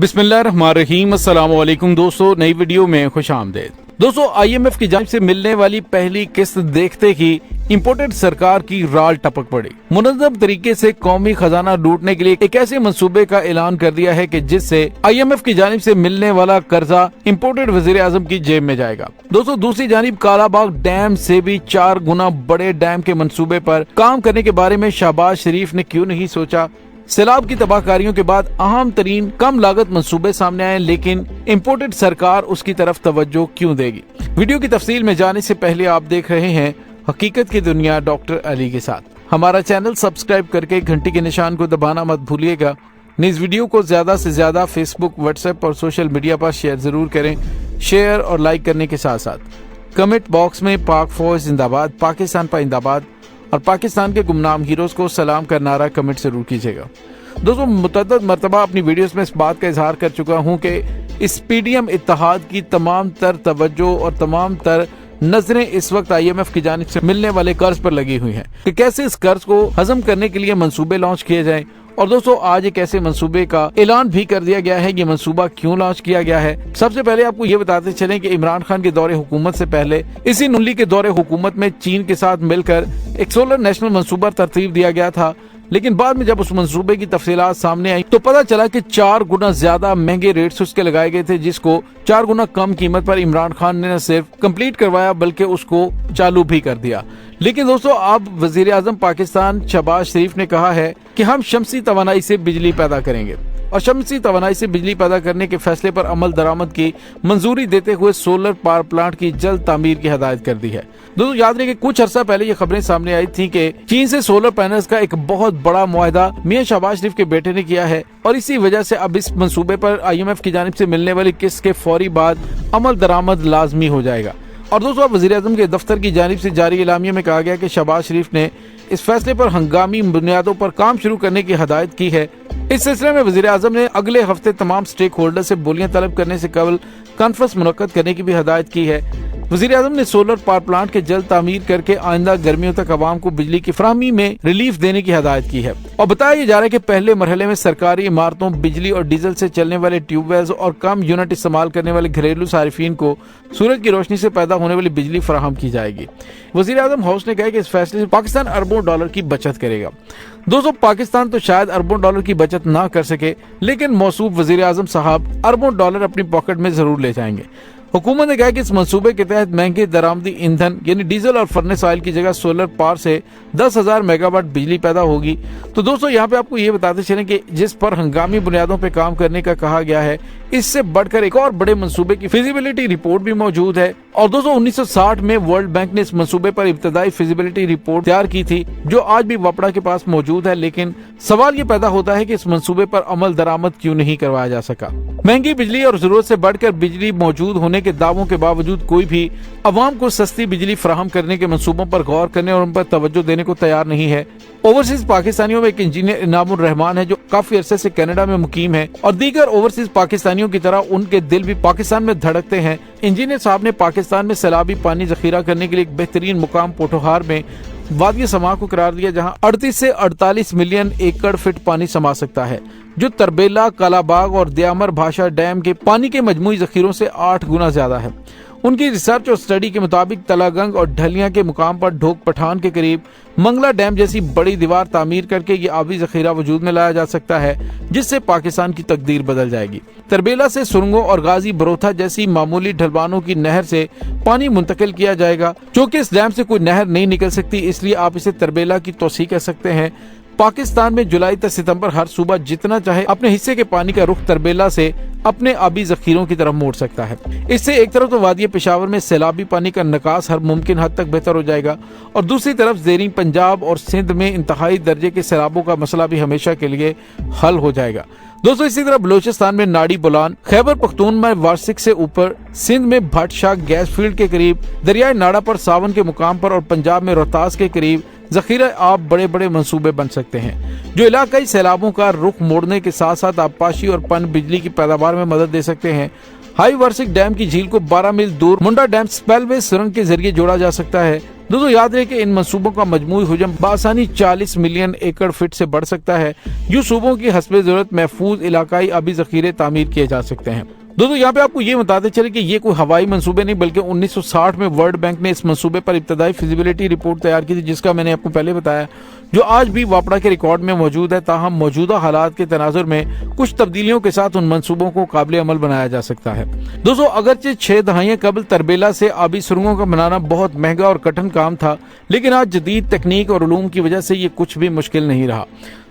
बिस्मिल्लाहिर्रहमानिर्रहीम। अस्सलाम वालेकुम दोस्तों, नई वीडियो में खुश आमदेद। दोस्तों, IMF की जानिब से मिलने वाली पहली किस्त देखते ही इम्पोर्टेड सरकार की राल टपक पड़ी। मुनज़्ज़म तरीके से कौमी खजाना लूटने के लिए एक ऐसे मंसूबे का ऐलान कर दिया है कि जिससे IMF की जानिब से मिलने वाला कर्जा इम्पोर्टेड वज़ीर आज़म की जेब में जाएगा। दोस्तों, दूसरी जानिब कालाबाग डैम से भी 4 गुना बड़े डैम के मंसूबे पर काम करने के बारे में शहबाज शरीफ ने क्यों नहीं सोचा। सैलाब की तबाहकारियों के बाद अहम तरीन कम लागत मंसूबे सामने आए, लेकिन इम्पोर्टेड सरकार उसकी तरफ तवज्जो क्यों देगी। वीडियो की तफसील में जाने से पहले आप देख रहे हैं हकीकत की दुनिया डॉक्टर अली के साथ। हमारा चैनल सब्सक्राइब करके घंटी के निशान को दबाना मत भूलिएगा। इस वीडियो को ज्यादा से ज्यादा फेसबुक, व्हाट्सएप और सोशल मीडिया पर शेयर जरूर करें। शेयर और लाइक करने के साथ साथ कमेंट बॉक्स में पाक फौज जिंदाबाद, पाकिस्तान पाइंदाबाद और पाकिस्तान के गुमनाम हीरोज को सलाम का नारा कमेंट जरूर कीजिएगा। दोस्तों, मुतअद्दिद मरतबा अपनी वीडियोस में इस बात का इजहार कर चुका हूं कि इस PDM इत्तेहाद की तमाम तर तवज्जो और तमाम तर नजरें इस वक्त IMF की जानिब से मिलने वाले कर्ज पर लगी हुई हैं कि कैसे इस कर्ज को हजम करने के लिए मंसूबे लॉन्च किए जाएं। और दोस्तों, आज एक ऐसे मंसूबे का ऐलान भी कर दिया गया है। ये मंसूबा क्यों लॉन्च किया गया है, सबसे पहले आपको ये बताते चलें कि इमरान खान के दौरे हुकूमत से पहले इसी नुल्ली के दौरे हुकूमत में चीन के साथ मिलकर एक सोलर नेशनल मंसूबा तरतीब दिया गया था। लेकिन बाद में जब उस मंसूबे की तफसीलात सामने आई तो पता चला कि 4 गुना ज्यादा महंगे रेट्स उसके लगाए गए थे, जिसको 4 गुना कम कीमत पर इमरान खान ने न सिर्फ कंप्लीट करवाया बल्कि उसको चालू भी कर दिया। लेकिन दोस्तों, अब वजीर आजम पाकिस्तान शहबाज शरीफ ने कहा है कि हम शमसी तवानाई से बिजली पैदा करेंगे और शमसी तवानाई से बिजली पैदा करने के फैसले पर अमल दरामद की मंजूरी देते हुए सोलर पावर प्लांट की जल्द तामीर की हदायत कर दी है। दोस्तों, याद रहे कि कुछ अरसा पहले ये खबरें सामने आई थी कि चीन से सोलर पैनल्स का एक बहुत बड़ा मुआहदा मियां शहबाज शरीफ के बेटे ने किया है और इसी वजह से अब इस मंसूबे पर IMF की जानिब से मिलने वाली किस्त के फौरी बाद अमल दरामद लाजमी हो जाएगा। और दोस्तों, अब वज़ीर आज़म के दफ्तर की जानिब से जारी एलामिया में कहा गया कि शहबाज शरीफ ने इस फैसले पर हंगामी बुनियादों पर काम शुरू करने की हदायत की है। इस सिलसिले में वज़ीर आज़म ने अगले हफ्ते तमाम स्टेक होल्डर से बोलियां तलब करने से कबल कॉन्फ्रेंस मुनक्कद करने की भी हदायत की है। वज़ीर आज़म ने सोलर पावर प्लांट के जल्द तामीर करके आइंदा गर्मियों तक आवाम को बिजली की फराहमी में रिलीफ देने की हदायत की है। और बताया जा रहा है कि पहले मरहले में सरकारी इमारतों, बिजली और डीजल से चलने वाले ट्यूबवेल्स और कम यूनिट इस्तेमाल करने वाले घरेलू सारिफीन को सूरज की रोशनी से पैदा होने वाली बिजली फराहम की जाएगी। वज़ीर आज़म हाउस ने कहा कि इस फैसले से पाकिस्तान अरबों डॉलर की बचत करेगा। दोस्तों, पाकिस्तान तो शायद अरबों डॉलर की बचत ना कर सके, लेकिन मौसूफ वज़ीर आज़म साहब अरबों डॉलर अपनी पॉकेट में जरूर ले जाएंगे। हुकूमत ने कहा कि इस मंसूबे के तहत महंगे दरामदी ईंधन यानी डीजल और फर्नेस ऑयल की जगह सोलर पावर से 10,000 मेगावाट बिजली पैदा होगी। तो दोस्तों, यहाँ पे आपको ये बताते चलें कि जिस पर हंगामी बुनियादों पे काम करने का कहा गया है, इससे बढ़कर एक और बड़े मंसूबे की फिजिबिलिटी रिपोर्ट भी मौजूद है। और दोस्तों, 1960 में वर्ल्ड बैंक ने इस मंसूबे पर इब्तदाई फिजिबिलिटी रिपोर्ट तैयार की थी, जो आज भी वपड़ा के पास मौजूद है। लेकिन सवाल ये पैदा होता है कि इस मंसूबे पर अमल दरामद क्यों नहीं करवाया जा सका। महंगी बिजली और जरूरत से बढ़कर बिजली मौजूद होने के दावों के बावजूद कोई भी अवाम को सस्ती बिजली फराहम करने के मंसूबों पर गौर करने और उन पर तवज्जो देने को तैयार नहीं है। ओवरसीज पाकिस्तानियों में एक इंजीनियर इनामुर रहमान है जो काफी अरसे से कनाडा में मुकीम है और दीगर ओवरसीज पाकिस्तानियों की तरह उनके दिल भी पाकिस्तान में धड़कते हैं। इंजीनियर साहब ने पाकिस्तान में सैलाबी पानी जखीरा करने के लिए एक बेहतरीन मुकाम पोठोहार में वादी समा को करार दिया, जहां 38 से 48 मिलियन एकड़ फीट पानी समा सकता है, जो तरबेला, कालाबाग और दयामर भाषा डैम के पानी के मजमूई जखीरों से 8 गुना ज्यादा है। उनकी रिसर्च और स्टडी के मुताबिक तलागंग और ढलियां के मुकाम पर ढोक पठान के करीब मंगला डैम जैसी बड़ी दीवार तामीर करके ये आबी जखीरा वजूद में लाया जा सकता है, जिससे पाकिस्तान की तकदीर बदल जाएगी। तरबेला से सुरंगों और गाजी बरोथा जैसी मामूली ढलवानों की नहर से पानी मुंतकिल किया जाएगा, जो कि इस डैम से कोई नहर नहीं निकल सकती, इसलिए आप इसे तरबेला की तौसीह कह सकते हैं। पाकिस्तान में जुलाई से सितंबर हर सूबा जितना चाहे अपने हिस्से के पानी का रुख तरबेला से अपने आबी जखीरों की तरफ मोड़ सकता है। इससे एक तरफ तो वादी पेशावर में सैलाबी पानी का निकास हर मुमकिन हद तक बेहतर हो जाएगा और दूसरी तरफ ज़ेरीन पंजाब और सिंध में इंतहाई दर्जे के सैलाबों का मसला भी हमेशा के लिए हल हो जाएगा। दोस्तों, इसी तरह बलोचिस्तान में नाड़ी बुलान, खैबर पख्तूनख्वा में वार्सिक से ऊपर, सिंध में भट शाह गैस फील्ड के करीब, दरियाए नाड़ा पर सावन के मुकाम पर और पंजाब में रोहतास के करीब जखीरा आप बड़े बड़े मंसूबे बन सकते हैं, जो इलाकाई सैलाबों का रुख मोड़ने के साथ साथ आबपाशी और पन बिजली की पैदावार में मदद दे सकते हैं। हाई वार्सिक डैम की झील को 12 मील दूर मुंडा डैम स्पेलवे सुरंग के जरिए जोड़ा जा सकता है। दोस्तों याद रहे कि इन मंसूबों का मजमूई हुजम बआसानी 40 मिलियन एकड़ फीट से बढ़ सकता है। यूं सूबों की हस्बे जरूरत महफूज इलाकाई आबी जखीरे तामीर किए जा सकते हैं। दोस्तों यहाँ पे आपको ये बताते चले कि ये कोई हवाई मंसूबे नहीं बल्कि 1960 में वर्ल्ड बैंक ने इस मंसूबे पर इब्तदाई फिजिबिलिटी रिपोर्ट तैयार की थी, जिसका मैंने आपको पहले बताया, जो आज भी वापडा के रिकॉर्ड में मौजूद है। ताहम मौजूदा हालात के तनाजुर में कुछ तब्दीलियों के साथ उन मंसूबों को काबिल अमल बनाया जा सकता है। दोस्तों अगरचे 6 दहाइयां कबल तरबेला से आबी सुरंगों का बनाना बहुत महंगा और कठिन काम था, लेकिन आज जदीद तकनीक और उलूम की वजह से ये कुछ भी मुश्किल नहीं रहा।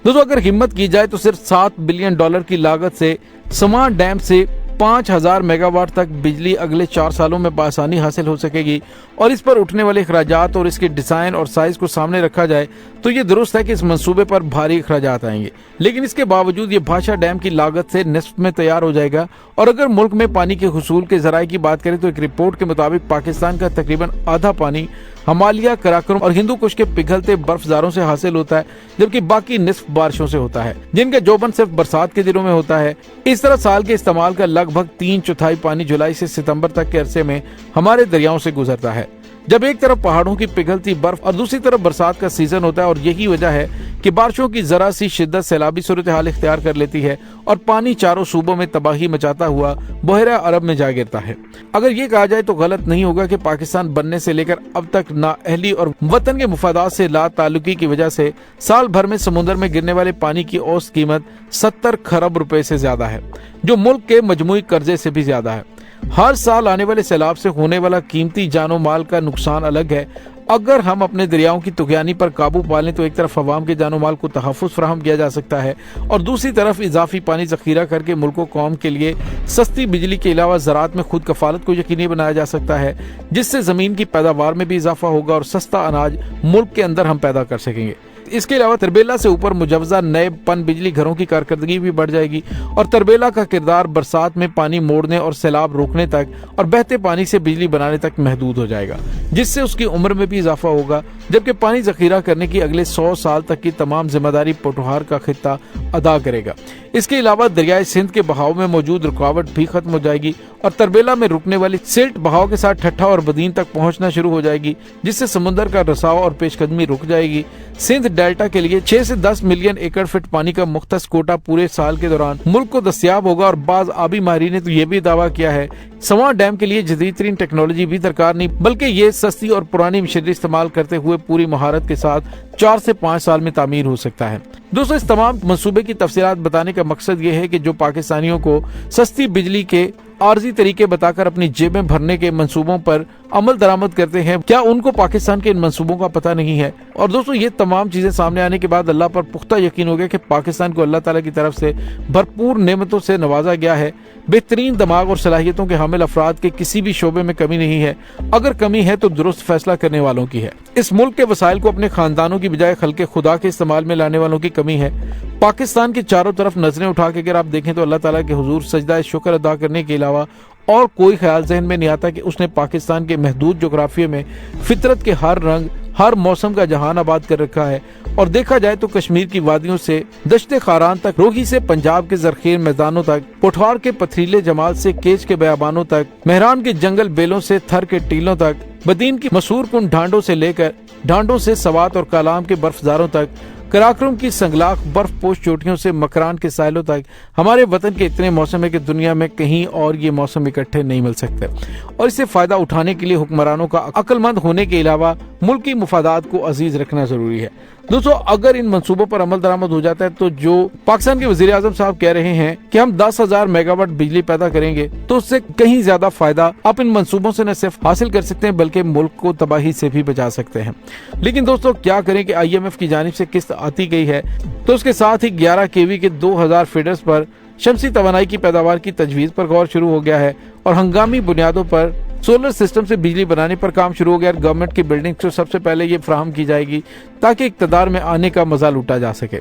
दोस्तों अगर हिम्मत की जाए तो सिर्फ $7 बिलियन की लागत से समां डैम से 5000 मेगावाट तक बिजली अगले 4 सालों में बआसानी हासिल हो सकेगी। और इस पर उठने वाले अखराजात और इसके डिजाइन और साइज को सामने रखा जाए तो ये दुरुस्त है कि इस मंसूबे पर भारी अखराजात आएंगे, लेकिन इसके बावजूद ये भाषा डैम की लागत से निस्फ में तैयार हो जाएगा। और अगर मुल्क में पानी के हुसूल के जराये की बात करें तो एक रिपोर्ट के मुताबिक पाकिस्तान का तकरीबन आधा पानी हिमालय, कराकोरम और हिंदू कुश के पिघलते बर्फजारों से हासिल होता है, जबकि बाकी निस्फ बारिशों से होता है, जिनका जोबन सिर्फ बरसात के दिनों में होता है। इस तरह साल के इस्तेमाल का लगभग 3/4 पानी जुलाई से सितंबर तक के अरसे में हमारे दरियाओं से गुजरता है, जब एक तरफ पहाड़ों की पिघलती बर्फ और दूसरी तरफ बरसात का सीजन होता है। और यही वजह है कि बारिशों की जरा सी शिद्दत सैलाबी सूरत हाल इख्तियार कर लेती है और पानी चारों सूबों में तबाही मचाता हुआ बहरा अरब में जा गिरता है। अगर ये कहा जाए तो गलत नहीं होगा कि पाकिस्तान बनने से लेकर अब तक नाअहली और वतन के मुफादात से ला ताल्लुकी की वजह से साल भर में समुद्र में गिरने वाले पानी की औसत कीमत 70 खरब रुपए से ज्यादा है, जो मुल्क के मजमूई कर्जे से भी ज्यादा है। हर साल आने वाले सैलाब से होने वाला कीमती जानो माल का नुकसान अलग है। अगर हम अपने दरियाओं की तुगयानी पर काबू पा लें तो एक तरफ अवाम के जानो माल को तहफ़्फ़ुज़ फराहम किया जा सकता है और दूसरी तरफ इजाफी पानी जखीरा करके मुल्क कौम के लिए सस्ती बिजली के अलावा ज़राअत में खुद कफालत को यकीनी बनाया जा सकता है, जिससे ज़मीन की पैदावार में भी इजाफा होगा और सस्ता अनाज मुल्क के अंदर हम पैदा कर सकेंगे। इसके अलावा तरबेला से ऊपर मुजवजा नए पन बिजली घरों की कारकर्दगी भी बढ़ जाएगी और तरबेला का किरदार बरसात में पानी मोड़ने और सैलाब रोकने तक और बहते पानी से बिजली बनाने तक महदूद हो जाएगा, जिससे उसकी उम्र में भी इजाफा होगा, जबकि पानी जखीरा करने की अगले 100 साल तक की तमाम जिम्मेदारी पोठोहार का खित्ता अदा करेगा। इसके अलावा दरियाए सिंध के बहाव में मौजूद रुकावट भी खत्म हो जाएगी और तरबेला में रुकने वाली सिल्ट बहाव के साथ ठट्ठा और बदीन तक पहुंचना शुरू हो जाएगी, जिससे समुद्र का रसाव और पेशकदमी रुक जाएगी। सिंध डेल्टा के लिए 6 से 10 मिलियन एकड़ फीट पानी का मुख्तस कोटा पूरे साल के दौरान मुल्क को दस्तयाब होगा। और बाज आबी माहिरीन ने तो ये भी दावा किया है समां डैम के लिए जदीद तरीन टेक्नोलॉजी भी दरकार नहीं, बल्कि ये सस्ती और पुरानी मशीनरी इस्तेमाल करते हुए पूरी महारत के साथ 4 से 5 साल में तामीर हो सकता है। दोस्तों इस तमाम मंसूबे की तफसीलात बताने का मकसद ये है कि जो पाकिस्तानियों को सस्ती बिजली के आर्जी तरीके बताकर अपनी जेबें भरने के मंसूबों पर अमल दरामद करते हैं, क्या उनको पाकिस्तान के इन मंसूबों का पता नहीं है? और दोस्तों ये तमाम चीजें सामने आने के बाद अल्लाह पर पुख्ता यकीन हो गया कि पाकिस्तान को अल्लाह ताला की तरफ से भरपूर नेमतों से नवाजा गया है। बेहतरीन दिमाग और सलाहियतों के हामिल अफराद के किसी भी शोबे में कमी नहीं है। अगर कमी है तो दुरुस्त फैसला करने वालों की है। इस मुल्क के वसाइल को अपने खानदानों की बजाय खल्के खुदा के इस्तेमाल में लाने वालों की कमी है। पाकिस्तान के चारों तरफ नजरें उठा के अगर आप देखें तो अल्लाह ताला के हुजूर सजदा शुक्र अदा करने के अलावा और कोई ख्याल जहन में नहीं आता कि उसने पाकिस्तान के महदूद जोग्राफिया में फितरत के हर रंग हर मौसम का जहान आबाद कर रखा है। और देखा जाए तो कश्मीर की वादियों से दश्ते खारान तक, रोही से पंजाब के जरखेर मैदानों तक, पोठवार के पथरीले जमाल से केच के बयाबानों तक, मेहरान के जंगल बेलों से थर के टीलों तक, बदीन की मसूर कुन ढांडों से लेकर ढांडों से सवात और कालाम के बर्फजारों तक, कराक्रम की संगलाख बर्फ पोश चोटियों से मकरान के साइलों तक, हमारे वतन के इतने मौसम है कि दुनिया में कहीं और ये मौसम इकट्ठे नहीं मिल सकते। और इससे फायदा उठाने के लिए हुक्मरानों का अक्लमंद होने के अलावा मुल्की मुफादात को अजीज रखना जरूरी है। दोस्तों अगर इन मंसूबों पर अमल दरामद हो जाता है तो जो पाकिस्तान के वजीर आजम साहब कह रहे हैं कि हम 10,000 मेगावाट बिजली पैदा करेंगे, तो उससे कहीं ज्यादा फायदा आप इन मंसूबों से न सिर्फ हासिल कर सकते हैं बल्कि मुल्क को तबाही से भी बचा सकते हैं। लेकिन दोस्तों क्या करें कि IMF की जानिब से किस्त आती गई है तो उसके साथ ही 11 kV के 2000 फीडर्स पर शमसी तवानाई की पैदावार की तजवीज पर गौर शुरू हो गया है और हंगामी बुनियादों पर सोलर सिस्टम से बिजली बनाने पर काम शुरू हो गया। गवर्नमेंट की बिल्डिंग को सबसे पहले ये फराहम की जाएगी ताकि इक़्तिदार में आने का मजा लूटा जा सके।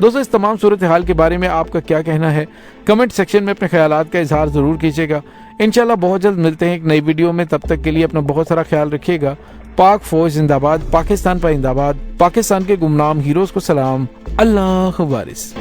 दोस्तों इस तमाम सूरत हाल के बारे में आपका क्या कहना है? कमेंट सेक्शन में अपने ख्यालात का इजहार जरूर कीजिएगा। इंशाल्लाह बहुत जल्द मिलते हैं एक नई वीडियो में। तब तक के लिए अपना बहुत सारा ख्याल रखिएगा। पाक फौज जिंदाबाद, पाकिस्तान पर जिंदाबाद, पाकिस्तान के गुमनाम हीरोज को सलाम। अल्लाह वारिस।